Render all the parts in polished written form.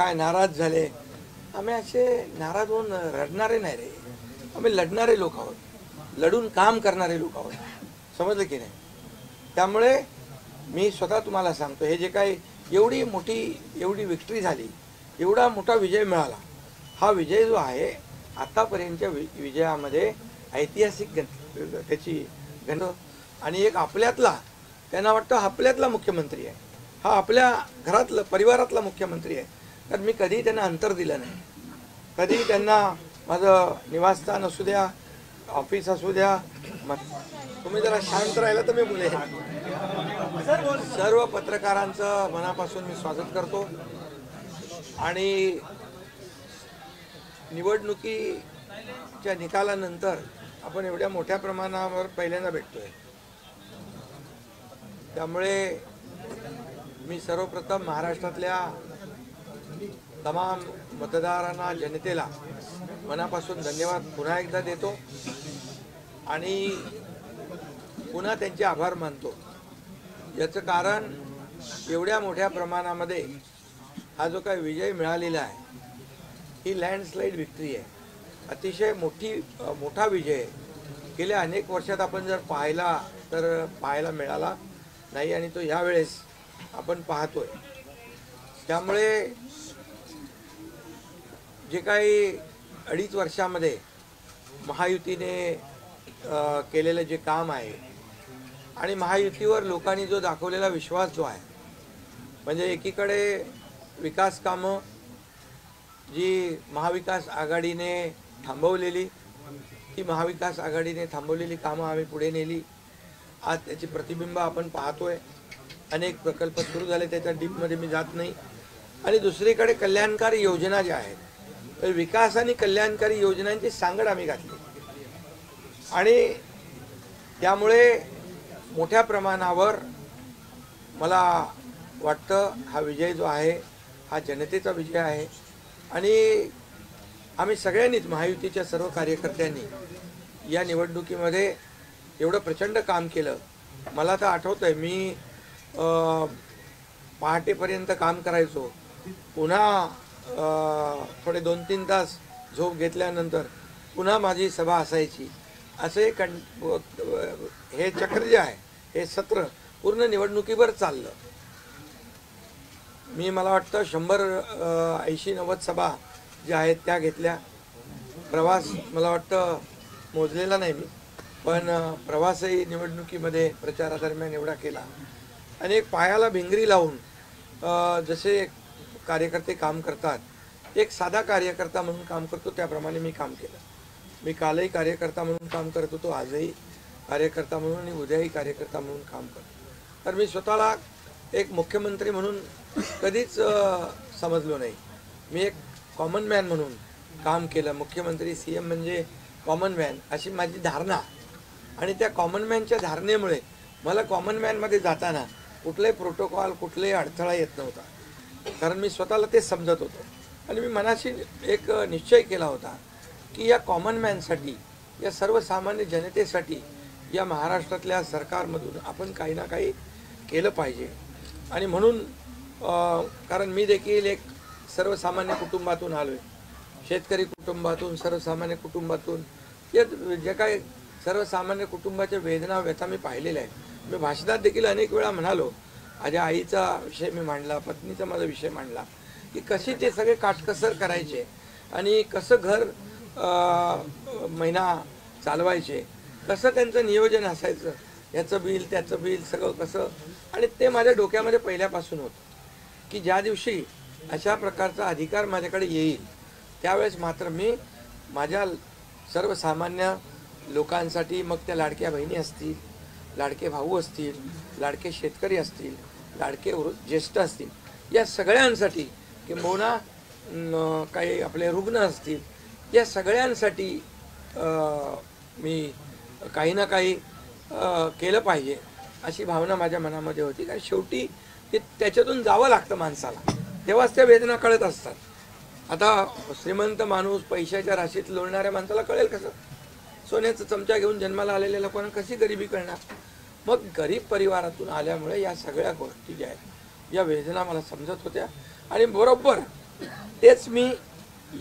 काय नाराज झाले, आम्ही असे नाराज होऊन रडणारे नाही रे, आम्ही लढणारे लोक आहोत, लढून काम करणारे लोक आहोत, समजलं की नाही. त्यामुळे मी स्वतः तुम्हाला सांगतो, हे जे काही एवढी मोठी एवढी विक्ट्री झाली, एवढा मोठा विजय मिळाला, हा विजय जो आहे आतापर्यंतच्या विजयामध्ये ऐतिहासिक त्याची घन आणि एक आपल्यातला, त्यांना वाटतं आपल्यातला मुख्यमंत्री आहे, हा आपल्या घरातला परिवारातला मुख्यमंत्री आहे. तर मी कधीही त्यांना अंतर दिलं नाही, कधीही त्यांना माझं निवासस्थान असू द्या, ऑफिस असू द्या, तुम्ही जरा शांत राहिला तर मी बोलेन. सर्व पत्रकारांचं मनापासून मी स्वागत करतो आणि निवडणुकीच्या निकालानंतर आपण एवढ्या मोठ्या प्रमाणावर पहिल्यांदा भेटतोय. त्यामुळे मी सर्वप्रथम महाराष्ट्रातल्या तमाम मतदारांना, जनतेला मनापासून धन्यवाद पुन्हा एकदा देतो आणि पुन्हा त्यांचे आभार मानतो. याचं कारण एवढ्या मोठ्या प्रमाणामध्ये हा जो काही विजय मिळालेला आहे ही लँडस्लाईड विक्ट्री आहे, अतिशय मोठा विजय आहे. गेल्या अनेक वर्षात आपण जर पाहिला तर पाहायला मिळाला नाही आणि तो यावेळेस आपण पाहतोय. त्यामुळे जे काही 2.5 वर्षामध्ये महायुतीने केलेलं जे काम आहे आणि महायुतीवर लोकांनी जो दाखवलेला विश्वास जो आहे, म्हणजे एकीकडे विकास कामं जी महाविकास आघाडीने थांबवलेली, ती महाविकास आघाडीने थांबवलेली कामं आम्ही पुढे नेली, आज त्याची प्रतिबिंब आपण पाहतोय. अनेक प्रकल्प सुरू झाले, त्याच्या डीपमध्ये मी जात नाही. आणि दुसरीकडे कल्याणकारी योजना ज्या आहेत, तर विकास आणि कल्याणकारी योजनांची सांगड आम्ही घातली आणि त्यामुळे मोठ्या प्रमाणावर मला वाटतं हा विजय जो आहे हा जनतेचा विजय आहे. आणि आम्ही सगळ्यांनीच, महायुतीच्या सर्व कार्यकर्त्यांनी या निवडणुकीमध्ये एवढं प्रचंड काम केलं. मला तर आठवतंय मी पहाटेपर्यंत काम करायचो, पुन्हा थोडे 2-3 तास झोप घेतल्यानंतर पुन्हा माझी सभा असायची. असे हे चक्र जे आहे, हे सत्र पूर्ण निवडणुकीवर चाललं. मी मला वाटतं 180-90 सभा ज्या आहेत त्या घेतल्या. प्रवास मला वाटतं मोजलेला नाही मी, पण प्रवासही निवडणुकीमध्ये प्रचारादरम्यान एवढा केला. आणि एक पायाला भिंगरी लावून जसे कार्यकर्ते काम करतात, एक साधा कार्यकर्ता म्हणून काम करतो त्याप्रमाणे मी काम केलं. मी कालही कार्यकर्ता म्हणून काम करत होतो, आजही कार्यकर्ता म्हणून आणि उद्याही कार्यकर्ता म्हणून काम करतो. तर मी स्वतःला एक मुख्यमंत्री म्हणून कधीच समजलो नाही. मी एक कॉमन मॅन म्हणून काम केलं. मुख्यमंत्री CM म्हणजे कॉमन मॅन अशी माझी धारणा, आणि त्या कॉमन मॅनच्या धारणेमुळे मला कॉमन मॅनमध्ये जाताना कुठलाही प्रोटोकॉल, कुठलाही अडथळा येत नव्हता, कारण मी स्वतःला ते समजत होतो. आणि मी मनाशी एक निश्चय केला होता की या कॉमन मॅनसाठी, या सर्वसामान्य जनतेसाठी या महाराष्ट्रातल्या सरकारमधून आपण काही ना काही केलं पाहिजे. आणि म्हणून कारण मी देखील एक सर्वसामान्य कुटुंबातून आलो आहे, शेतकरी कुटुंबातून, सर्वसामान्य कुटुंबातून. या जे काही सर्वसामान्य कुटुंबाच्या वेदना, व्यथा मी पाहिलेल्या आहेत. मी भाषणात देखील अनेक वेळा म्हणालो, माझ्या आईचा विषय मी मांडला, पत्नीचा माझा विषय मांडला, की कशी ते सगळे काटकसर करायचे आणि कसं घर महिना चालवायचे, कसं त्यांचं नियोजन असायचं, याचं बिल त्याचं बिल सगळं कसं. आणि ते माझ्या डोक्यामध्ये पहिल्यापासून होतं की ज्या दिवशी अशा प्रकारचा अधिकार माझ्याकडे येईल त्यावेळेस मात्र मी माझ्या सर्वसामान्य लोकांसाठी, मग त्या लाडक्या बहिणी असतील, लाडके भाऊ असतील, लाडके शेतकरी असतील, लाडके ज्येष्ठ असतील, या सगळ्यांसाठी, किंबहुना काही आपले रुग्ण असतील, या सगळ्यांसाठी मी काही ना काही केलं पाहिजे अशी भावना माझ्या मनामध्ये होती. कारण शेवटी ते त्याच्यातून जावं लागतं माणसाला, तेव्हाच त्या वेदना कळत असतात. आता श्रीमंत माणूस, पैशाच्या राशीत लोळणाऱ्या माणसाला कळेल कसं? सोन्याचा चमचा घेऊन जन्माला आलेल्या लोकांना कशी गरिबी कळणार? मग गरीब परिवारातून आल्यामुळे या सगळ्या गोष्टी ज्या आहेत, या वेदना मला समजत होत्या. आणि बरोबर तेच मी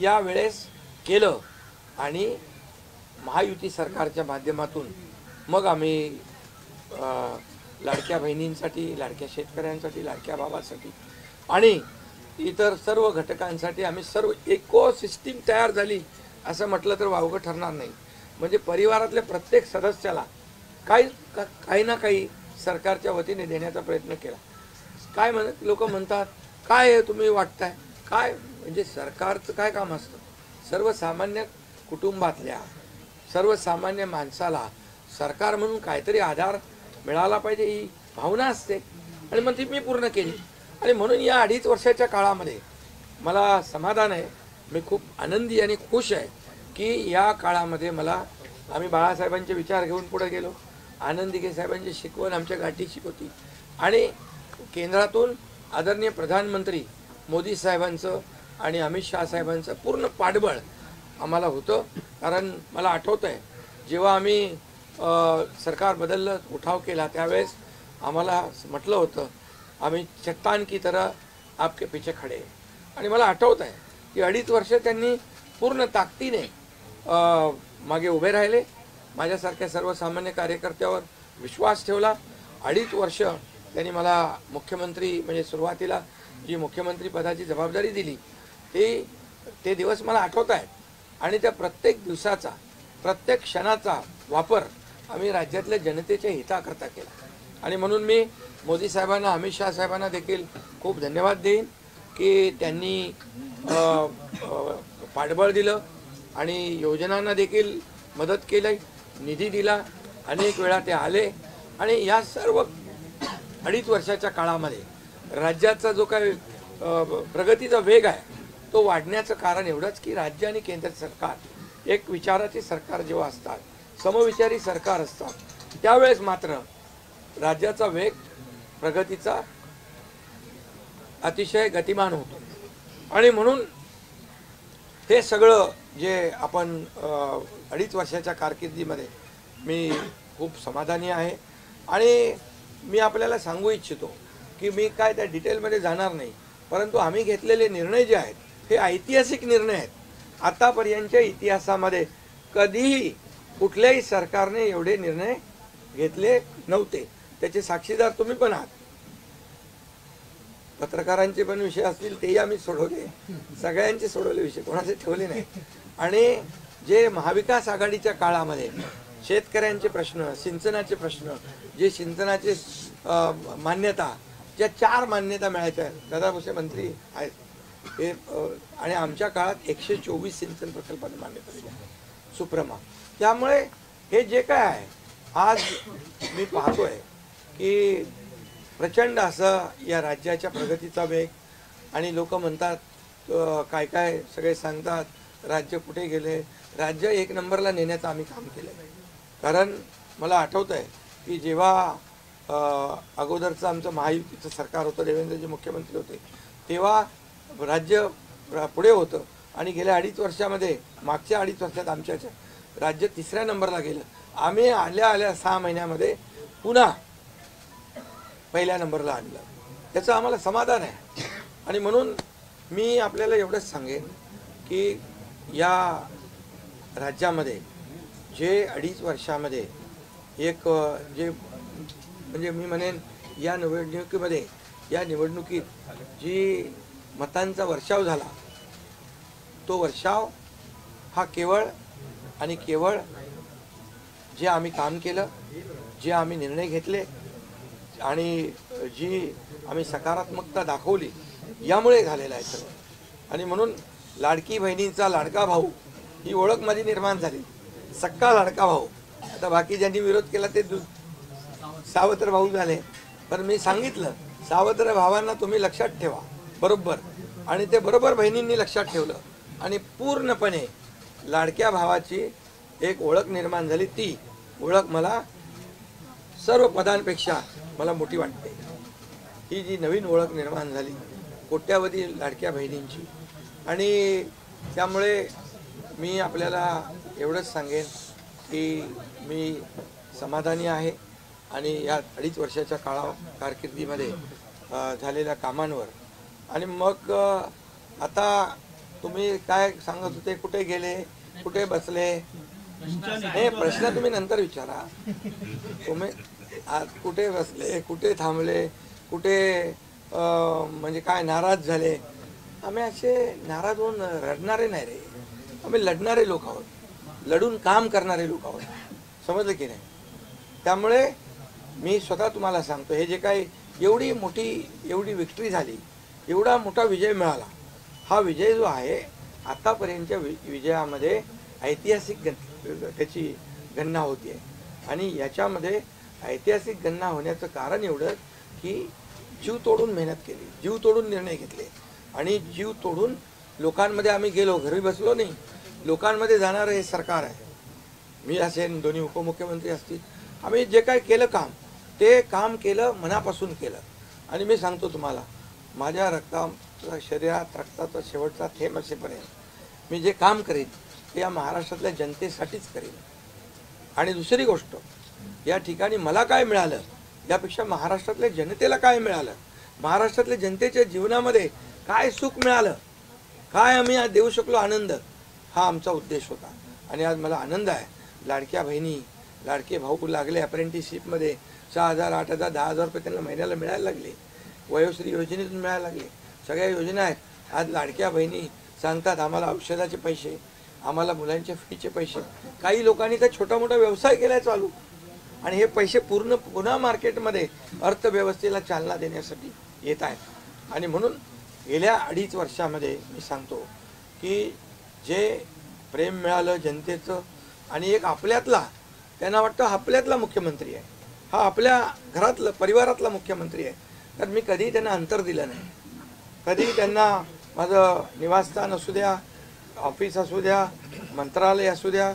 या वेळेस केलं आणि महायुती सरकारच्या माध्यमातून मग आम्ही लाडक्या बहिणींसाठी, लाडक्या शेतकऱ्यांसाठी, लाडक्या बाबासाठी आणि इतर सर्व घटकांसाठी आम्ही सर्व इकोसिस्टीम तयार झाली असं म्हटलं तर वावगं ठरणार नाही. म्हणजे परिवारातल्या प्रत्येक सदस्याला काही ना काही सरकारच्या वतीने देण्याचा प्रयत्न केला. काय लोक म्हणतात काय तुम्ही वाटताय काय, म्हणजे सरकारचं काय काम असतं, सर्वसामान्य कुटुंबातल्या सर्वसामान्य माणसाला सरकार म्हणून काहीतरी आधार मिळाला पाहिजे ही भावना असते आणि मग ती मी पूर्ण केली. आणि म्हणून या 2.5 वर्षाच्या काळामध्ये मला समाधान आहे, मी खूप आनंदी आणि खुश आहे की या काळामध्ये आम्ही बाळासाहेबांचे विचार घेऊन पुढे गेलो. आनंद दिघे साहेबांची शिकवण आमच्या गाठीशी होती आणि केंद्रातून आदरणीय प्रधानमंत्री मोदी साहेबांचं आणि अमित शहा साहेबांचं पूर्ण पाठबळ आम्हाला होतं. कारण मला आठवतं आहे जेव्हा आम्ही सरकार बदललं, उठाव केला, त्यावेळेस आम्हाला म्हटलं होतं आम्ही चट्टान की तरह आपके पीछे खडे. आणि मला आठवतं आहे की 2.5 वर्ष त्यांनी पूर्ण ताकदीने मागे उभे राहिले, माझ्यासारख्या सर्वसामान्य कार्यकर्त्यावर विश्वास ठेवला. 2.5 वर्ष त्यांनी मला मुख्यमंत्री म्हणजे सुरुवातीला जी मुख्यमंत्री पदाची जबाबदारी दिली ते दिवस मला आठवत आहेत आणि त्या प्रत्येक दिवसाचा प्रत्येक क्षणाचा वापर आम्ही राज्यातल्या जनतेच्या हिताकरता केला. आणि म्हणून मी मोदी साहेबांना, अमित शहा साहेबांना देखील खूप धन्यवाद देईन की त्यांनी पाठबळ दिलं आणि योजनांना देखील मदत केली, निधी दिला, अनेक वेळा ते आले. आणि या सर्व 2.5 वर्षाच्या काळामध्ये राज्याचा जो काही प्रगतीचा वेग आहे तो वाढण्याचं कारण एवढंच की राज्य आणि केंद्र सरकार एक विचाराची सरकार जेव्हा असतात, समविचारी सरकार असतात, त्यावेळेस मात्र राज्याचा वेग प्रगतीचा अतिशय गतिमान होतो. आणि म्हणून हे सगळं जे आपण 2.5 वर्षाच्या कारकिर्दीमध्ये मी खूप समाधानी आहे. आणि मी आपल्याला सांगू इच्छितो की मी काय त्या डिटेलमध्ये जाणार नाही, परंतु आम्ही घेतलेले निर्णय जे आहेत हे ऐतिहासिक निर्णय आहेत. आतापर्यंतच्या इतिहासामध्ये कधीही कुठल्याही सरकारने एवढे निर्णय घेतले नव्हते. त्याचे साक्षीदार तुम्ही पण आहात. पत्रकारांचे पण विषय असतील तेही आम्ही सोडवले, सगळ्यांचे सोडवले विषय, कोणाचे ठेवले नाही. आणि जे महाविकास आघाडीच्या काळामध्ये शेतकऱ्यांचे प्रश्न, सिंचनाचे प्रश्न, जे सिंचनाचे मान्यता, ज्या 4 मान्यता मिळायच्या, दादा भुसे मंत्री आहेत हे, आणि आमच्या काळात 124 सिंचन प्रकल्पांना मान्यता दिल्या, सुप्रमा. त्यामुळे हे जे काय आहे आज मी पाहतोय की प्रचंड असं या राज्याच्या प्रगतीचा वेग. आणि लोक म्हणतात काय काय सगळे सांगतात राज्य कुठे गेले, राज्य 1 नंबरला नेण्याचं आम्ही काम केलं. कारण मला आठवतं आहे की जेव्हा अगोदरचं आमचं महायुतीचं सरकार होतं, देवेंद्रजी मुख्यमंत्री होते, तेव्हा राज्य पुढे होतं आणि गेल्या 2.5 वर्षामध्ये, मागच्या 2.5 वर्षात आमच्या राज्य 3ऱ्या नंबरला गेलं. आम्ही आल्या 6 महिन्यामध्ये पुन्हा 1ल्या नंबरला आणलं. त्याचं आम्हाला समाधान आहे. आणि म्हणून मी आपल्याला एवढंच सांगेन की या राज्यामध्ये जे 2.5 वर्षामध्ये एक जे म्हणजे मी म्हणेन या निवडणुकीत जी मतांचा वर्षाव झाला, तो वर्षाव हा केवळ आणि केवळ जे आम्ही काम केलं, जे आम्ही निर्णय घेतले आणि जी आम्ही सकारात्मकता दाखवली यामुळे झालेला आहे सगळं. आणि म्हणून लाडकी बहिणींचा लाडका भाऊ ही ओळख माझी निर्माण झाली, सक्का लाडका भाऊ. आता बाकी ज्यांनी विरोध केला ते सावत्र भाऊ झाले, पण मी सांगितलं सावत्र भावांना तुम्ही लक्षात ठेवा बरोबर. आणि ते बरोबर बहिणींनी लक्षात ठेवलं आणि पूर्णपणे लाडक्या भावाची एक ओळख निर्माण झाली. ती ओळख मला सर्व पदांपेक्षा मला मोठी वाटते. ही जी नवीन ओळख निर्माण झाली कोट्यावधी लाडक्या बहिणींची. आणि त्यामुळे मी आपल्याला एवढंच सांगेन की मी समाधानी आहे आणि या 2.5 वर्षाच्या कारकिर्दीमध्ये झालेल्या कामांवर. आणि मग आता तुम्ही काय सांगत होते, कुठे गेले, कुठे बसले? हे प्रश्न तुम्ही नंतर विचारा. तुम्ही आज कुठे बसले, कुठे थांबले, कुठे म्हणजे काय नाराज झाले? आम्ही असे नाराज होऊन रडणारे नाही रे, आम्ही लढणारे लोक आहोत, लढून काम करणारे लोक आहोत. समजलं की नाही? त्यामुळे मी स्वतः तुम्हाला सांगतो, हे जे काही एवढी मोठी एवढी विक्ट्री झाली, एवढा मोठा विजय मिळाला, हा विजय जो आहे आतापर्यंतच्या विजयामध्ये ऐतिहासिक त्याची गणना होती आहे. आणि याच्यामध्ये ऐतिहासिक गणना होण्याचं कारण एवढं की जीव तोडून मेहनत केली, जीव तोडून निर्णय घेतले आणि जीव तोडून लोकांमध्ये आम्ही गेलो, घरी बसलो नाही, लोकांमध्ये जाणारं हे सरकार आहे. मी असेन, दोन्ही उपमुख्यमंत्री असतील, आम्ही जे काय केलं काम, ते काम केलं, मनापासून केलं. आणि मी सांगतो तुम्हाला, माझ्या शरीरात रक्ताचा शेवटचा थेंब असेपर्यंत मी जे काम करेन ते या महाराष्ट्रातल्या जनतेसाठीच करेन. आणि दुसरी गोष्ट, या ठिकाणी मला काय मिळालं यापेक्षा महाराष्ट्रातल्या जनतेला काय मिळालं, महाराष्ट्रातल्या जनतेच्या जीवनामध्ये काय सुख मिळालं, काय आम्ही आज देऊ शकलो आनंद, हा आमचा उद्देश होता. आणि आज मला आनंद आहे, लाडक्या बहिणी लाडके भाऊ लागले अप्रेंटिसशिपमध्ये, 6,000 8,000 10,000 रुपये त्यांना महिन्याला मिळायला लागले, वयोश्री योजनेतून मिळायला लागले, सगळ्या योजना आहेत. आज लाडक्या बहिणी सांगतात आम्हाला औषधाचे पैसे, आम्हाला मुलांच्या फीचे पैसे. काही लोकांनी तर छोटा मोठा व्यवसाय केलाय चालू, आणि हे पैसे पुन्हा मार्केटमध्ये अर्थव्यवस्थेला चालना देण्यासाठी येत आहेत. आणि म्हणून गेल्या 2.5 वर्षामध्ये मी सांगतो की जे प्रेम मिळालं जनतेचं, आणि एक आपल्यातला, त्यांना वाटतं आपल्यातला मुख्यमंत्री आहे, हा आपल्या घरातला परिवारातला मुख्यमंत्री आहे. तर मी कधीही त्यांना अंतर दिलं नाही, कधीही त्यांना माझं निवासस्थान असू द्या, ऑफिस असू द्या, मंत्रालय असू द्या,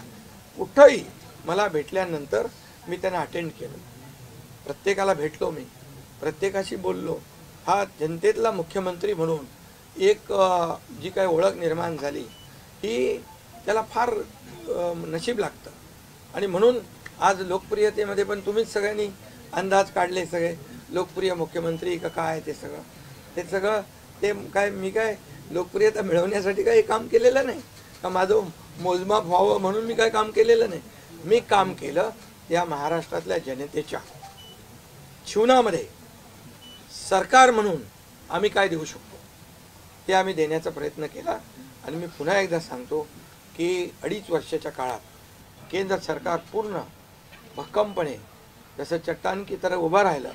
कुठंही मला भेटल्यानंतर मी त्यांना अटेंड केलं, प्रत्येकाला भेटलो, मी प्रत्येकाशी बोललो. हा जनतेतला मुख्यमंत्री म्हणून एक जी काही ओळख निर्माण झाली, ही त्याला फार नशीब लागतं. आणि म्हणून आज लोकप्रियतेमध्ये पण तुम्हीच सगळ्यांनी अंदाज काढले, सगळे लोकप्रिय मुख्यमंत्री का काय, ते सगळं ते काय, मी काय लोकप्रियता मिळवण्यासाठी काही काम केलेलं नाही का, माझं मोजमाप व्हावं म्हणून मी काय काम केलेलं नाही. मी काम केलं या महाराष्ट्रातल्या जनतेच्या जीवनामध्ये सरकार म्हणून आम्ही काय देऊ शकतो ते आम्ही देण्याचा प्रयत्न केला. आणि मी पुन्हा एकदा सांगतो की 2.5 वर्षाच्या काळात केंद्र सरकार पूर्ण भक्कमपणे जसं चट्टान की तरह उभं राहिलं,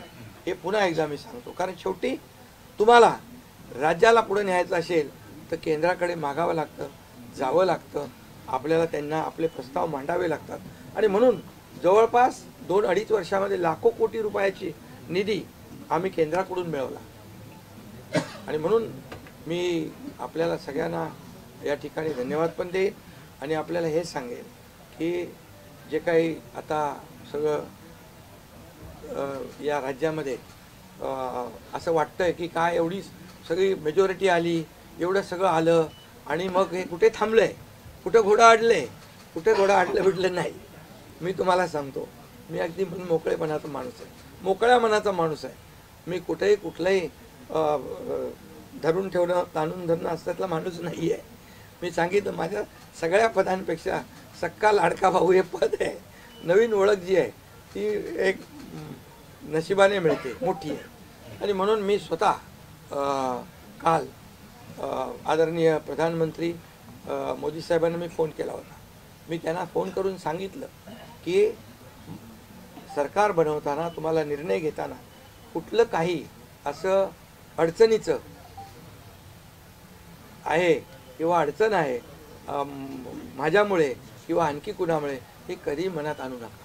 हे पुन्हा एकदा मी सांगतो. कारण शेवटी तुम्हाला राज्याला पुढे न्यायचं असेल तर केंद्राकडे मागावं लागतं, जावं लागतं, आपल्याला त्यांना आपले प्रस्ताव मांडावे लागतात. आणि म्हणून जवळपास 2-2.5 वर्षामध्ये लाखो कोटी रुपयाची निधी आम्ही केंद्राकडून मिळवला. आणि म्हणून मी आपल्याला सगळ्यांना या ठिकाणी धन्यवाद पण देईन आणि आपल्याला हे सांगेन की जे काही आता सगळं या राज्यामध्ये असं वाटतंय की काय एवढी सगळी मेजॉरिटी आली, एवढं सगळं आलं आणि मग हे कुठे थांबलंय, कुठं घोडा अडले, कुठे घोडा अडलं भेटलं नाही. मी तुम्हाला सांगतो, मी अगदी मोकळेपणाचा माणूस आहे, मोकळ्या मनाचा माणूस आहे. मी कुठेही कुठलंही धरून ठेवणं, ताणून धरणं असल्यातला माणूस नाही आहे. मी सांगितलं, माझ्या सगळ्या पदांपेक्षा सक्का लाडका भाऊ हे पद आहे. नवीन ओळख जी आहे ती एक नशिबाने मिळते, मोठी आहे. आणि म्हणून मी स्वतः काल आदरणीय प्रधानमंत्री मोदी साहेबांना मी फोन केला होता. मी त्यांना फोन करून सांगितलं की सरकार बनवताना, तुम्हाला निर्णय घेताना कुठलं काही असं अडचणीचं आहे किंवा अडचण आहे माझ्यामुळे किंवा आणखी कुणामुळे, हे कधी मनात आणू नका.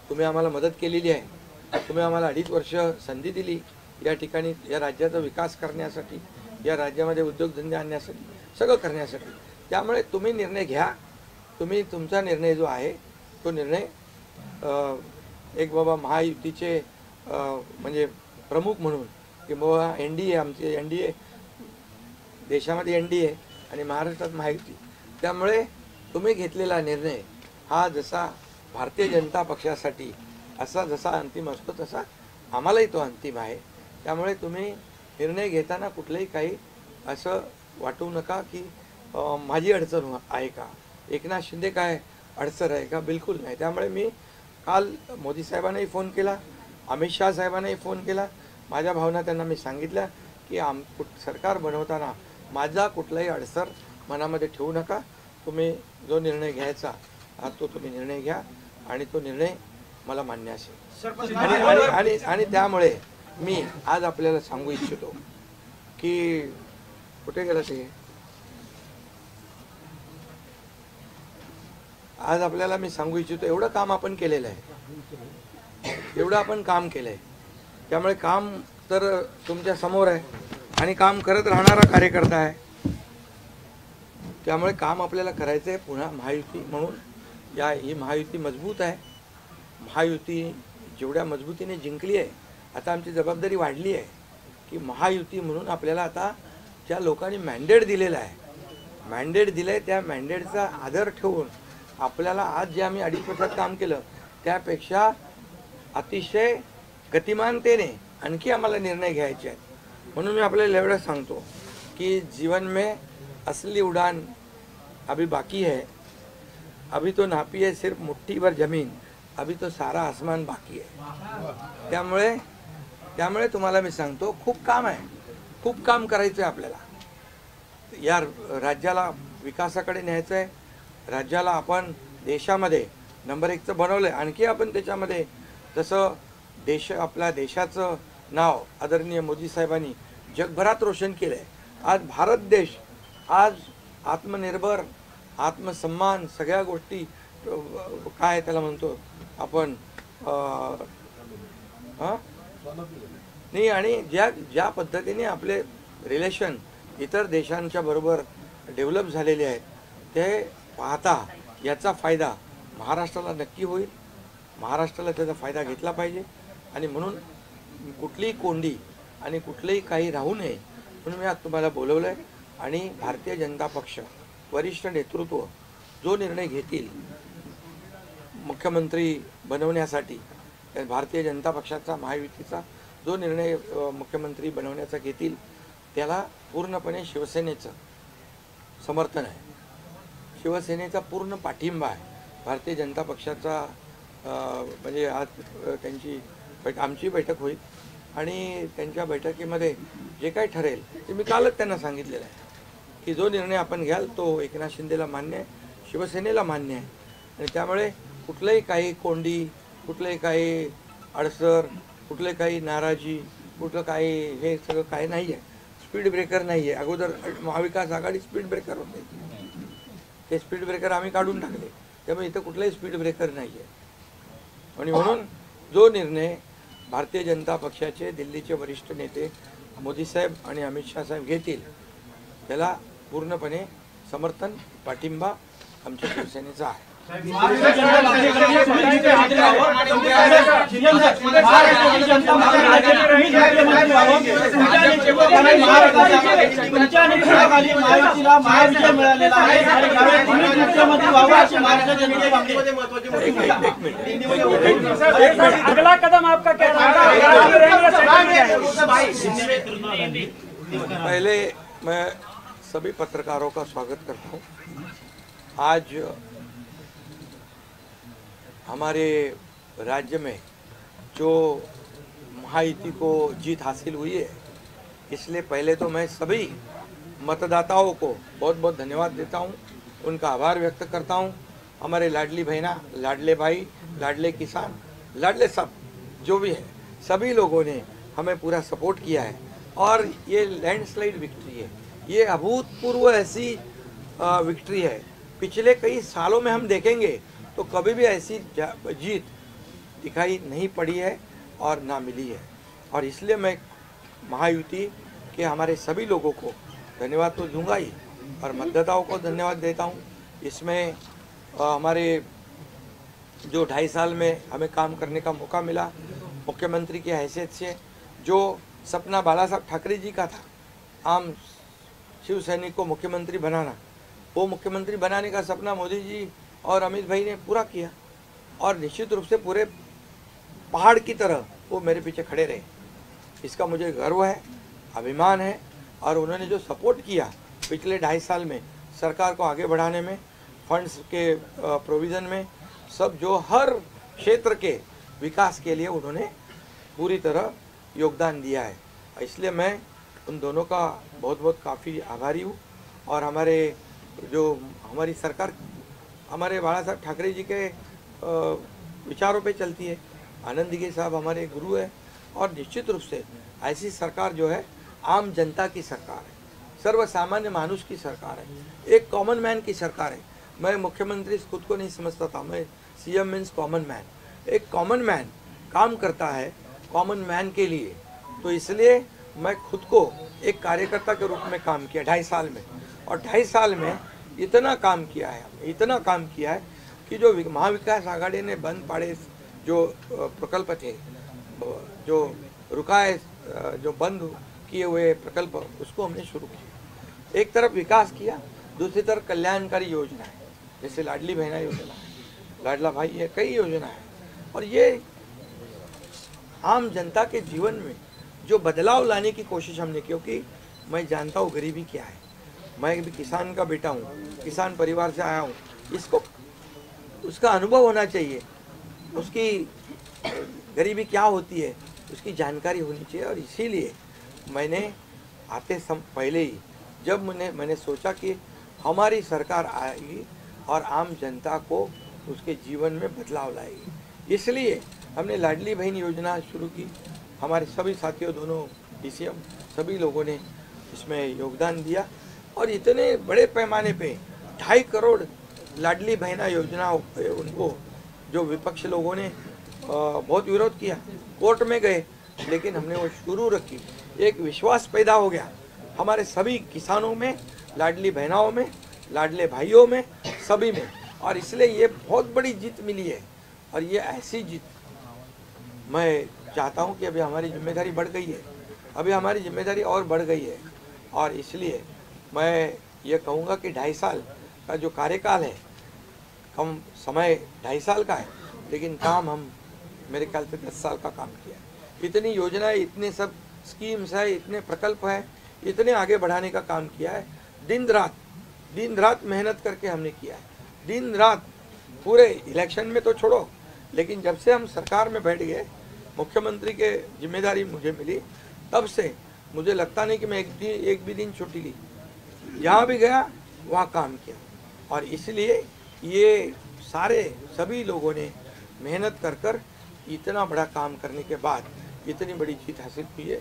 तुम्ही आम्हाला मदत केलेली आहे, तुम्ही आम्हाला 2.5 वर्ष संधी दिली या ठिकाणी या राज्याचा विकास करण्यासाठी, या राज्यामध्ये उद्योगधंदे आणण्यासाठी, सगळं करण्यासाठी. त्यामुळे तुम्ही निर्णय घ्या. तुम्ही तुमचा निर्णय जो आहे तो निर्णय एक बाबा महायुतीचे म्हणजे प्रमुख म्हणून की बाबा NDA, आमचे NDA, देशामध्ये NDA आणि महाराष्ट्रात महायुती. त्यामुळे तुम्ही घेतलेला निर्णय हा जसा भारतीय जनता पक्षासाठी असा जसा अंतिम असतो तसा आम्हालाही तो अंतिम आहे. त्यामुळे तुम्ही निर्णय घेताना कुठलंही काही असं वाटू नका की माझी अडचण आहे का, एकनाथ शिंदे काय अडचण आहे का, बिलकुल नाही. त्यामुळे मी काल मोदी साहेबांनाही फोन केला, अमित शाह साहेबांनाही फोन केला. माझ्या भावना त्यांना मी सांगितल्या की सरकार बनवताना माझा कुठलाही अडसर मनामध्ये ठेवू नका. तुम्ही जो निर्णय घ्यायचा तो तुम्ही निर्णय घ्या आणि तो निर्णय मला मान्य असेल. आणि त्यामुळे मी आज आपल्याला सांगू इच्छितो की कुठे गेलं ते, आज आपल्याला मी सांगू इच्छितो एवढं काम आपण केलेलं आहे, एवढं आपण काम केलं आहे. त्यामुळे काम तर तुमच्या समोर आहे आणि काम करत राहणारा कार्यकर्ता आहे. त्यामुळे काम आपल्याला करायचं आहे. पुन्हा महायुती म्हणून ही महायुती मजबूत आहे. महायुती जेवढ्या मजबूतीने जिंकली आहे, आता आमची जबाबदारी वाढली आहे की महायुती म्हणून आपल्याला आता ज्या लोकांनी मॅन्डेट दिलेलं आहे, मॅन्डेट दिलं आहे, त्या मॅन्डेटचा आदर ठेवून आपल्याला आज जे आम्ही 2.5 वर्षात काम केलं त्यापेक्षा अतिशय गतिमानतेने आणखी आम्हाला निर्णय घ्यायचे आहेत. म्हणून मी आपल्याला एवढं सांगतो कि जीवन में असली उड़ान अभी बाकी है, अभी तो नापी है सिर्फ मुट्ठी भर जमीन, अभी तो सारा आसमान बाकी है. त्यामुळे तुम्हाला मी सांगतो खूप काम आहे, खूप काम करायचं आहे आपल्याला. या राज्याला विकासाकडे न्यायचं आहे. राज्याला आपण देशामध्ये नंबर 1चं बनवलं आहे. आणखी आपण त्याच्यामध्ये जसं आपल्या देशाचं नाव आदरणीय मोदी साहेबांनी जगभरात रोशन केलं आहे. आज भारत देश आज आत्मनिर्भर, आत्मसन्मान सगळ्या गोष्टी काय त्याला म्हणतो आपण नाही. आणि ज्या पद्धतीने आपले रिलेशन इतर देशांच्या बरोबर डेव्हलप झालेले आहेत ते पाहता याचा फायदा महाराष्ट्राला नक्की होईल. महाराष्ट्राला त्याचा फायदा घेतला पाहिजे आणि म्हणून कुठलीही कोंडी आणि कुठलेही काही राहू नये म्हणून मी आज तुम्हाला बोलवलं आहे. आणि भारतीय जनता पक्ष वरिष्ठ नेतृत्व जो निर्णय घेतील मुख्यमंत्री बनवण्यासाठी, भारतीय जनता पक्षाचा महायुतीचा जो निर्णय मुख्यमंत्री बनवण्याचा घेतील त्याला पूर्णपणे शिवसेनेचं समर्थन आहे, शिवसेनेचा पूर्ण पाठिंबा आहे. भारतीय जनता पक्षाचा म्हणजे आज आमची बैठक होईल आणि त्यांच्या बैठकीमध्ये जे काही ठरेल ते मी कालच त्यांना सांगितलेलं आहे की जो निर्णय आपण घ्याल तो एकनाथ शिंदेला मान्य आहे, शिवसेनेला मान्य आहे. आणि त्यामुळे कुठलंही काही कोंडी, कुठलंही काही अडसर, कुठले काही नाराजी, कुठलं काही हे सगळं काही नाही आहे. स्पीड ब्रेकर नाही आहे. अगोदर महाविकास आघाडी स्पीड ब्रेकर होते, ते स्पीड ब्रेकर आम्ही काढून टाकले. त्यामुळे इथं कुठलाही स्पीड ब्रेकर नाही आहे. आणि म्हणून जो निर्णय भारतीय जनता पक्षाचे दिल्लीचे वरिष्ठ नेते मोदी साहेब आणि अमित शाह साहेब घेतील त्याला पूर्णपणे समर्थन, पाठिंबा आमच्या शिवसेनेचा आहे. अगला कदम आपका क्या पहले मैं सभी पत्रकारों का स्वागत करता हूं. आज हमारे राज्य में जो महायुति को जीत हासिल हुई है, इसलिए पहले तो मैं सभी मतदाताओं को बहुत बहुत धन्यवाद देता हूं, उनका आभार व्यक्त करता हूं. हमारे लाडली बहना, लाडले भाई, लाडले किसान, लाडले सब जो भी है, सभी लोगों ने हमें पूरा सपोर्ट किया है और ये लैंडस्लाइड विक्ट्री है. ये अभूतपूर्व ऐसी विक्ट्री है. पिछले कई सालों में हम देखेंगे तो कभी भी ऐसी जीत दिखाई नहीं पड़ी है और ना मिली है. और इसलिए मैं महायुति के हमारे सभी लोगों को धन्यवाद तो दूंगा ही और मतदाताओं को धन्यवाद देता हूं. इसमें हमारे जो 2.5 साल में हमें काम करने का मौका मिला, मुख्यमंत्री की हैसियत से जो सपना बाला साहब ठाकरे जी का था, आम शिवसैनिक को मुख्यमंत्री बनाना, वो मुख्यमंत्री बनाने का सपना मोदी जी और अमित भाई ने पूरा किया. और निश्चित रूप से पूरे पहाड़ की तरह वो मेरे पीछे खड़े रहे. इसका मुझे गर्व है, अभिमान है. और उन्होंने जो सपोर्ट किया पिछले 2.5 साल में सरकार को आगे बढ़ाने में, फंड्स के प्रोविज़न में, सब जो हर क्षेत्र के विकास के लिए उन्होंने पूरी तरह योगदान दिया है। इसलिए मैं उन दोनों का बहुत बहुत काफ़ी आभारी हूँ। और हमारी सरकार हमारे बाला साहब ठाकरे जी के विचारों पे चलती है। आनंद दिघे साहब हमारे गुरु है और निश्चित रूप से ऐसी सरकार जो है आम जनता की सरकार है, सर्वसामान्य मानुष की सरकार है, एक कॉमन मैन की सरकार है। मैं मुख्यमंत्री खुद को नहीं समझता था, मैं सीएम मीन्स कॉमन मैन। एक कॉमन मैन काम करता है कॉमन मैन के लिए, तो इसलिए मैं खुद को एक कार्यकर्ता के रूप में काम किया 2.5 साल में। और 2.5 साल में इतना काम किया है कि जो महाविकास आघाड़ी ने बंद पड़े जो प्रकल्प थे, जो रुकाए, जो बंद किए हुए प्रकल्प, उसको हमने शुरू किया। एक तरफ विकास किया, दूसरी तरफ कल्याणकारी योजना है, जैसे लाडली बहना योजना है, लाडला भाई है, कई योजना है। और ये आम जनता के जीवन में जो बदलाव लाने की कोशिश हमने, क्योंकि मैं जानता हूँ गरीबी क्या है, मैं भी किसान का बेटा हूँ, किसान परिवार से आया हूँ, इसको उसका अनुभव होना चाहिए, उसकी गरीबी क्या होती है उसकी जानकारी होनी चाहिए। और इसीलिए मैंने पहले ही जब मैंने सोचा कि हमारी सरकार आएगी और आम जनता को उसके जीवन में बदलाव लाएगी, इसलिए हमने लाडली बहन योजना शुरू की। हमारे सभी साथियों, दोनों डीसीएम, सभी लोगों ने इसमें योगदान दिया और इतने बड़े पैमाने पे 2.5 करोड़ लाडली बहना योजना उनको जो विपक्ष लोगों ने बहुत विरोध किया, कोर्ट में गए, लेकिन हमने वो शुरू रखी। एक विश्वास पैदा हो गया हमारे सभी किसानों में, लाडली बहनाओं में, लाडले भाइयों में, सभी में। और इसलिए ये बहुत बड़ी जीत मिली है। और ये ऐसी जीत मैं चाहता हूँ कि अभी हमारी जिम्मेदारी बढ़ गई है, अभी हमारी जिम्मेदारी और बढ़ गई है। और इसलिए मैं ये कहूँगा कि 2.5 साल का जो कार्यकाल है, कम समय 2.5 साल का है, लेकिन काम हम मेरे ख्याल से 10 साल का काम किया है। इतनी योजनाएं, इतने सब स्कीम्स है, इतने प्रकल्प है, इतने आगे बढ़ाने का काम किया है। दिन रात मेहनत करके हमने किया है, दिन रात। पूरे इलेक्शन में तो छोड़ो, लेकिन जब से हम सरकार में बैठ गए, मुख्यमंत्री के जिम्मेदारी मुझे मिली, तब से मुझे लगता नहीं कि मैं एक भी दिन छुट्टी ली। जहाँ भी गया वहाँ काम किया। और इसलिए ये सभी लोगों ने मेहनत कर इतना बड़ा काम करने के बाद इतनी बड़ी जीत हासिल की है।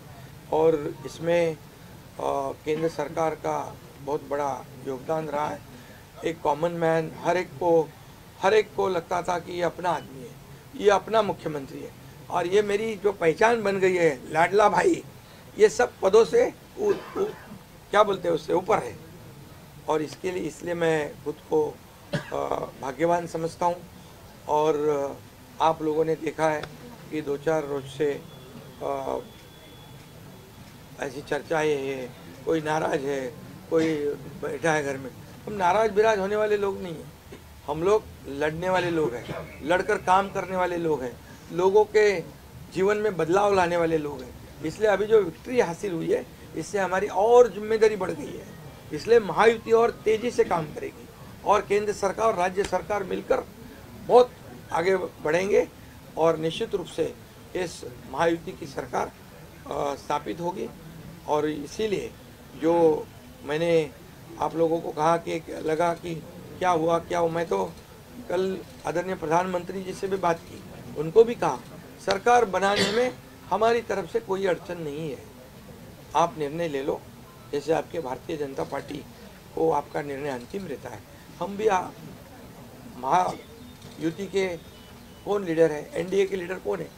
और इसमें केंद्र सरकार का बहुत बड़ा योगदान रहा है। एक कॉमन मैन, हर एक को लगता था कि ये अपना आदमी है, ये अपना मुख्यमंत्री है। और ये मेरी जो पहचान बन गई है, लाडला भाई, ये सब पदों से क्या बोलते हैं, उससे ऊपर है। और इसलिए मैं खुद को भाग्यवान समझता हूँ। और आप लोगों ने देखा है कि 2-4 रोज से ऐसी चर्चाएं है, कोई नाराज है, कोई बैठा है घर में। हम नाराज बिराज होने वाले लोग नहीं हैं, हम लोग लड़ने वाले लोग हैं, लड़कर काम करने वाले लोग हैं, लोगों के जीवन में बदलाव लाने वाले लोग हैं। इसलिए अभी जो विक्ट्री हासिल हुई है, इससे हमारी और जिम्मेदारी बढ़ गई है। इसलिए महायुति और तेजी से काम करेगी और केंद्र सरकार और राज्य सरकार मिलकर बहुत आगे बढ़ेंगे और निश्चित रूप से इस महायुति की सरकार स्थापित होगी। और इसीलिए जो मैंने आप लोगों को कहा कि लगा कि क्या हुआ, मैं तो कल आदरणीय प्रधानमंत्री जी से भी बात की, उनको भी कहा सरकार बनाने में हमारी तरफ से कोई अड़चन नहीं है, आप निर्णय ले लो। जैसे आपके भारतीय जनता पार्टी को आपका निर्णय अंतिम रहता है, हम भी महायुति के कौन लीडर है, एनडीए के लीडर कौन है,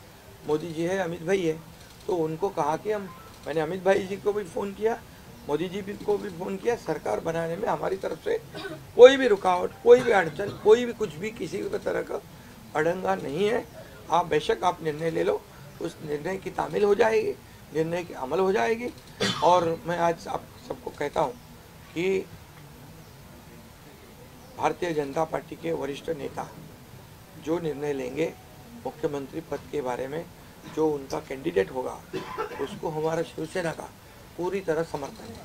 मोदी जी है, अमित भाई है। तो उनको कहा कि मैंने अमित भाई जी को भी फ़ोन किया, मोदी जी को भी फ़ोन किया, सरकार बनाने में हमारी तरफ से कोई भी रुकावट, कोई भी अड़चन, कोई भी कुछ भी, किसी भी तरह का अड़ंगा नहीं है। आप बेशक आप निर्णय ले लो, उस निर्णय की तामील हो जाएगी, निर्णय की अमल हो जाएगी। और मैं आज आप सबको कहता हूँ कि भारतीय जनता पार्टी के वरिष्ठ नेता जो निर्णय लेंगे मुख्यमंत्री पद के बारे में, जो उनका कैंडिडेट होगा, उसको हमारा शिवसेना का पूरी तरह समर्थन है,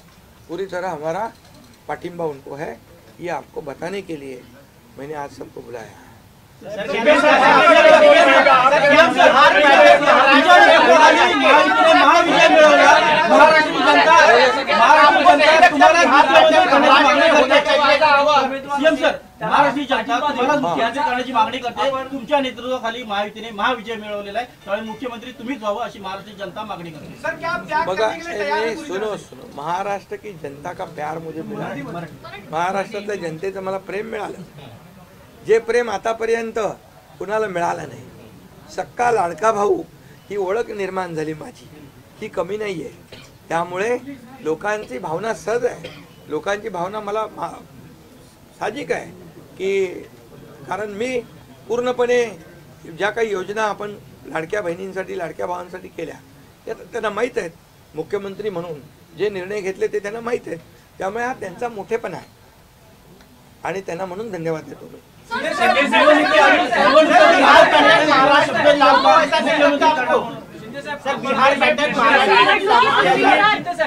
पूरी तरह हमारा पाटिंबा उनको है। ये आपको बताने के लिए मैंने आज सबको बुलाया है। महाराष्ट्र जनता तुम्हाला मुख्यमंत्री करण्याची मागणी करते। तुमच्या नेतृत्वाखाली महायुतीने महाविजय मिळवलेला आहे, त्यामुळे मुख्यमंत्री तुम्हीच व्हावं अशी महाराष्ट्र जनता मागणी करते। बघा, सुनो सुनो, महाराष्ट्र की जनता का प्यार मुझे मिला, महाराष्ट्रातल्या जनतेचं मला प्रेम मिळालं, जे प्रेम आतापर्यंत कुणाला मिळालं नाही। सक्का लाडका भाऊ ही ओळख निर्माण झाली माझी, ही कमी नाही आहे। त्यामुळे लोकांची भावना सहज आहे, लोकांची भावना मला साहजिक आहे की कारण मी पूर्णपणे ज्या काही योजना आपण लाडक्या बहिणींसाठी लाडक्या भावांसाठी केल्या त्या त्यांना माहीत आहेत, मुख्यमंत्री म्हणून जे निर्णय घेतले ते त्यांना माहीत आहेत, त्यामुळे हा त्यांचा मोठेपणा आहे आणि त्यांना म्हणून धन्यवाद देतो मी।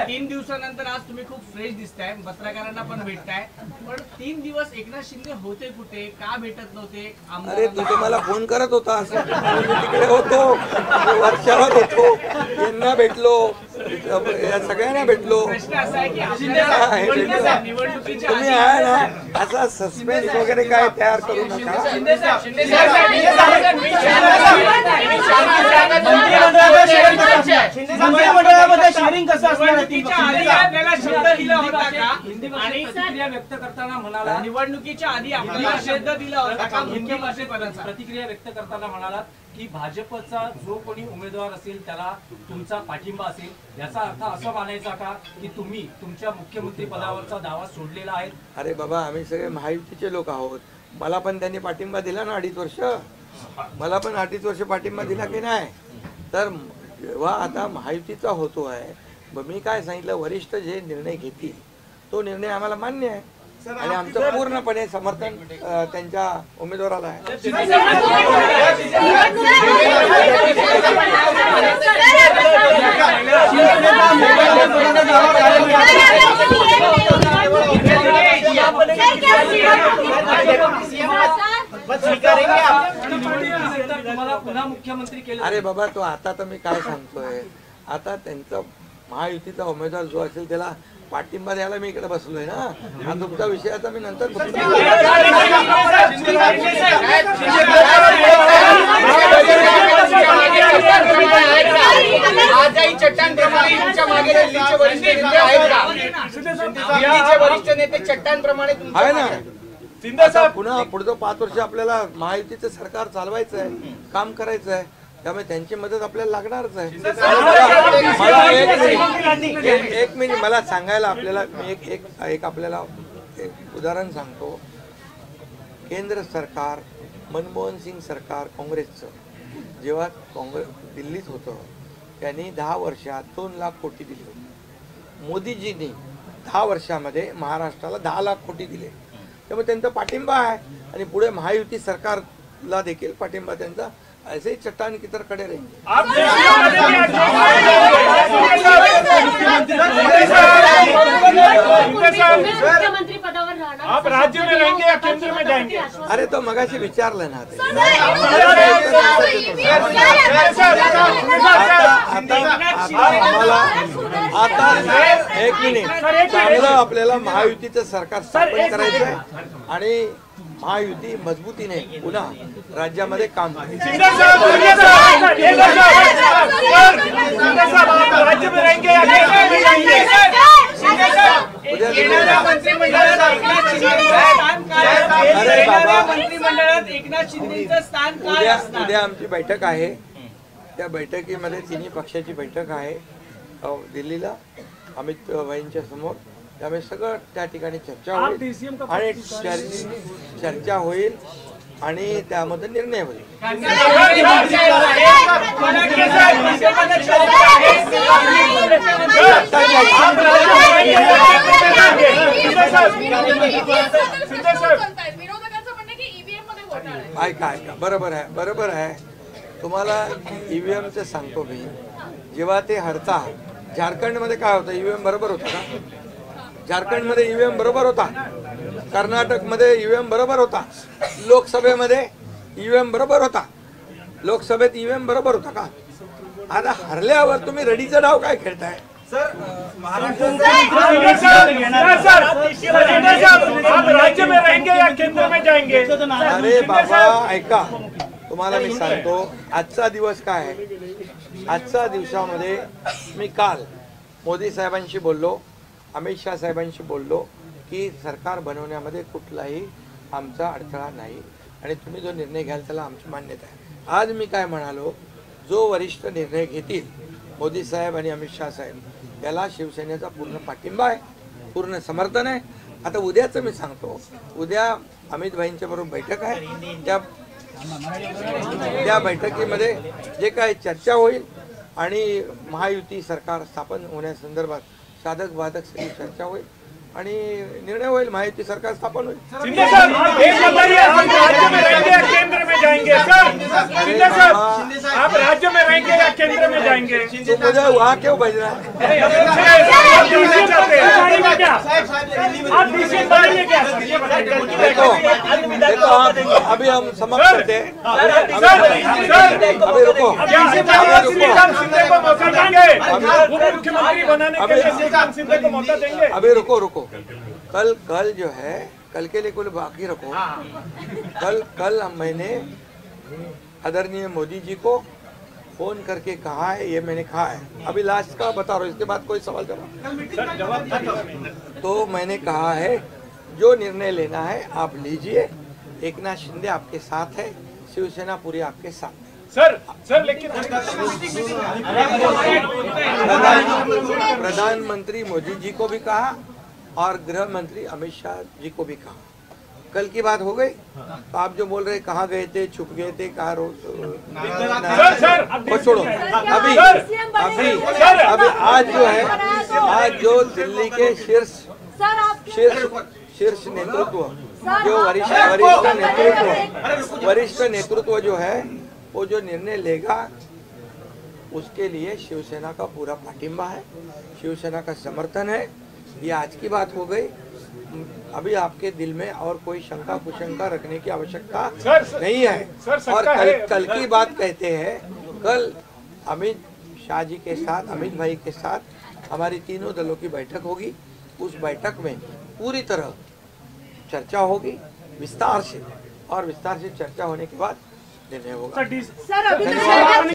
3 दिवसानंतर आज तुम्ही खूप फ्रेश दिसताय, पत्रकारांना पण भेटताय, पण 3 दिवस एकनाथ शिंदे होते कुठे, का भेटत नव्हते? अरे तू तर मला फोन करत होता, तिकडे होतो, वर्षावर होतो, यांना भेटलो, या सगळ्यांना भेटलो। प्रश्न असा आहे की निवडणुकीच्या तुम्ही आहे ना असा सस्पेन्स वगैरे काय तयार करू नका। मंत्रिमंडळामध्ये शेअरिंग कसं असणार? आपल्याला शब्द दिला होता का? आणि प्रतिक्रिया व्यक्त करताना म्हणाला, निवडणुकीच्या आधी आपल्याला शब्द दिला होता का मुख्यमंत्रीपदाचा? प्रतिक्रिया व्यक्त करताना म्हणाला की भाजपचा जो कोणी उमेदवार असेल त्याला तुमचा पाठिंबा असेल, याचा अर्थ असं मानायचा का की तुम्ही तुमच्या मुख्यमंत्री पदावरचा दावा सोडलेला आहे? अरे बाबा, आम्ही सगळे महायुतीचे लोक आहोत, मला पण त्यांनी पाठिंबा दिला ना 2.5 वर्ष, मला पण 2.5 वर्ष पाठिंबा दिला की नाही? तर जेव्हा आता महायुतीचा होतो आहे, मी काय सांगितलं, वरिष्ठ जे निर्णय घेतील तो निर्णय आम्हाला मान्य आहे आणि आमचं पूर्णपणे समर्थन त्यांच्या उमेदवाराला आहे। तुम्हाला पुन्हा मुख्यमंत्री केलं? अरे बाबा, तो आता तर मी काय सांगतोय, आता त्यांचा महायुतीचा उमेदवार जो असेल त्याला पाठिंबा द्यायला मी इकडे बसलोय ना। हा तुमचा विषय आता मी नंतर आजही चट्टानप्रमाणे तुमच्या मागे दिल्लीचे वरिष्ठ नेते आहेत का? दिल्लीचे वरिष्ठ नेते चट्टानप्रमाणे आहे ना। आता पुन्हा पुढचं 5 वर्ष आपल्याला महायुतीचं सरकार चालवायचं आहे, काम करायचं आहे, त्यामुळे त्यांची मदत आपल्याला लागणारच आहे। मला एक मिनिट मला सांगायला, आपल्याला मी एक आपल्याला एक उदाहरण सांगतो। केंद्र सरकार, मनमोहन सिंग सरकार काँग्रेसचं जेव्हा दिल्लीत होतं त्यांनी 10 वर्षात 2 लाख कोटी दिले होते। मोदीजींनी 10 वर्षामध्ये महाराष्ट्राला 10 लाख कोटी दिले, त्यामुळे त्यांचा पाठिंबा आहे आणि पुढे महायुती सरकारला देखील पाठिंबा त्यांचा ऐसे ही चट्टान की तरह खड़े रहेंगे। मुख्यमंत्री पदावर राहणार, आप राज्य में रहेंगे या केंद्र में जाएंगे? अरे तो मगाशी विचारलं ना ते। आता एक मिनिट, चांगलं आपल्याला महायुतीचं सरकार स्थापन करायचं आहे आणि महायुती मजबूतीने पुन्हा राज्यामध्ये काम करायचं। मंत्रिमंडळात एकनाथ शिंदेचं स्थान काय असणार? उद्या आमची बैठक आहे, त्या बैठकीमध्ये तिन्ही पक्षाची बैठक आहे दिल्लीला अमित भाईंच्या समोर, त्यामुळे सगळं त्या ठिकाणी चर्चा होईल आणि चर्चा होईल आणि त्यामध्ये निर्णय होईल। ऐका ऐका, बरोबर आहे, बरोबर आहे। तुम्हाला ईव्हीएमचं सांगतो मी, जेव्हा ते हरतात झारखंडमध्ये काय होतं, ईव्हीएम बरोबर होता का? झारखंडमध्ये ईव्हीएम बरोबर होता, कर्नाटकमध्ये ईव्हीएम बरोबर होता, लोकसभेमध्ये ईव्हीएम बरोबर होता, लोकसभेत ईव्हीएम बरोबर होता का? आता हरल्यावर तुम्ही रडीचा डाव काय खेळताय? आप राज्य में रहेंगे या केंद्र में जाएंगे? अरे बाबा ऐका, तुम्हाला मी सांगतो आजचा दिवस काय आहे. आजच्या दिवसामध्ये मी काल मोदी साहेबांशी बोललो, अमित शाह साहेबांशी बोललो की सरकार बनवण्यामध्ये कुठलाही आमचा अडथळा नाही आणि तुम्ही जो निर्णय घ्याल त्याला आमची मान्यता आहे. आज मी काय म्हणालो, जो वरिष्ठ निर्णय घेतील मोदी साहेब आणि अमित शाह साहेब याला शिवसेनेचा पूर्ण पाठिंबा आहे, पूर्ण समर्थन आहे. आता उद्याचं मी सांगतो, उद्या अमित भाईंच्या बरोबर बैठक आहे, त्या बैठकीमध्ये जे काही चर्चा होईल आणि महायुती सरकार स्थापन होण्यासंदर्भात साधक बाधक सगळी चर्चा होईल आणि निर्णय होईल, महायुती सरकार स्थापन होईल. शिंदे साहब, एक बताइए, आप राज्य में रहेंगे या केंद्र में जाएंगे? सर शिंदे साहब, आप राज्य में रहेंगे या केंद्र में जाएंगे? तो मुझे वहाँ क्यों भेजना है? आप डिसीजन बनाइए क्या? देखो अभी हम समाप्त करते हैं, अभी रुको, शिंदे को मौका देंगे, उप मुख्यमंत्री बनाने के लिए श्रीकांत शिंदे को मौका देंगे? अभी रुको. कल जो है, कल के लिए कुल बाकी रखो. कल मैंने आदरणीय मोदी जी को फोन करके कहा है, ये मैंने कहा है. अभी लास्ट का बता रहा हूँ, इसके बाद कोई सवाल जवाब. तो मैंने कहा है जो निर्णय लेना है आप लीजिए, एकनाथ शिंदे आपके साथ है, शिवसेना पूरी आपके साथ है. सर लेकिन प्रधानमंत्री मोदी जी को भी कहा और गृह मंत्री अमित शाह जी को भी कहा. कल की बात हो गई. तो आप जो बोल रहे कहाँ गए थे, छुप गए थे, कहाँ वो छोड़ो. अभी आज जो है, आज जो दिल्ली के शीर्ष नेतृत्व, जो वरिष्ठ नेतृत्व जो है, वो जो निर्णय लेगा उसके लिए शिवसेना का पूरा पाठिंबा है, शिवसेना का समर्थन है. ये आज की बात हो गई. अभी आपके दिल में और कोई शंका कुशंका रखने की आवश्यकता नहीं है. और कल की बात कहते हैं, कल अमित शाह जी के साथ, अमित भाई के साथ हमारी तीनों दलों की बैठक होगी. उस बैठक में पूरी तरह चर्चा होगी विस्तार से, और विस्तार से चर्चा होने के बाद निर्णय होगा. सर अभी तो